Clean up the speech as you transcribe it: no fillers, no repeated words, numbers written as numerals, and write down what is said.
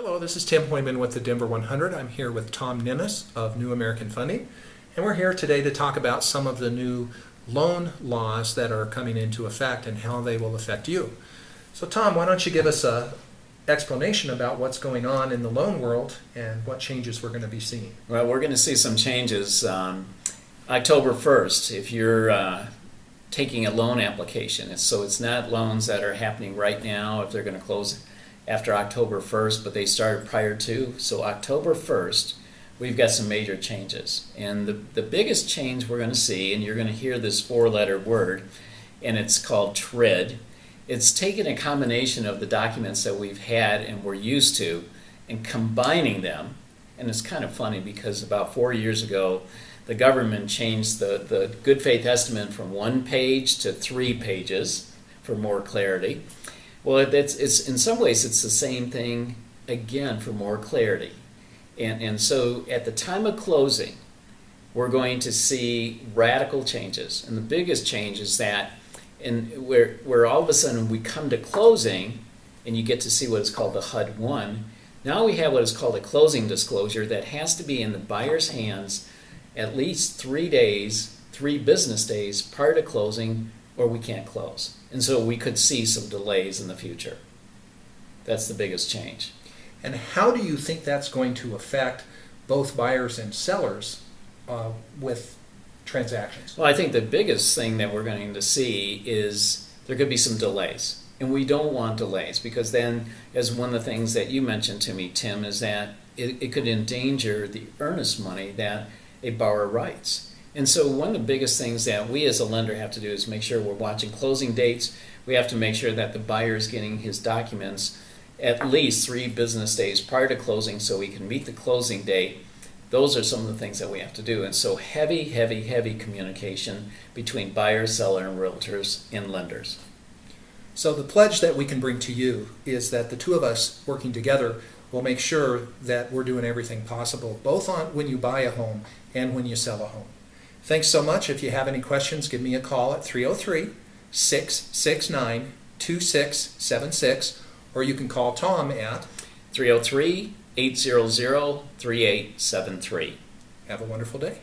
Hello, this is Tim Hoyman with the Denver 100. I'm here with Tom Ninness of New American Funding, and we're here today to talk about some of the new loan laws that are coming into effect and how they will affect you. So Tom, why don't you give us an explanation about what's going on in the loan world and what changes we're going to be seeing? Well, we're going to see some changes October 1st if you're taking a loan application. So it's not loans that are happening right now if they're going to close after October 1st, but they started prior to. So October 1st, we've got some major changes. And the biggest change we're going to see, and you're going to hear this four-letter word, and it's called TRID. It's taking a combination of the documents that we've had and we're used to and combining them. And it's kind of funny because about 4 years ago, the government changed the good faith estimate from 1 page to 3 pages for more clarity. Well, it's in some ways it's the same thing again for more clarity. And so at the time of closing, we're going to see radical changes. And the biggest change is that where all of a sudden we come to closing and you get to see what is called the HUD-1, now we have what is called a closing disclosure that has to be in the buyer's hands at least 3 business days prior to closing, or we can't close. And so we could see some delays in the future. That's the biggest change. And how do you think that's going to affect both buyers and sellers with transactions? Well, I think the biggest thing that we're going to see is there could be some delays. And we don't want delays because then, as one of the things that you mentioned to me, Tim, is that it could endanger the earnest money that a borrower writes. And so one of the biggest things that we as a lender have to do is make sure we're watching closing dates. We have to make sure that the buyer is getting his documents at least 3 business days prior to closing so we can meet the closing date. Those are some of the things that we have to do. And so heavy communication between buyer, seller, and realtors and lenders. So the pledge that we can bring to you is that the two of us working together will make sure that we're doing everything possible, both on when you buy a home and when you sell a home. Thanks so much. If you have any questions, give me a call at 303-669-2676, or you can call Tom at 303-800-3873. Have a wonderful day.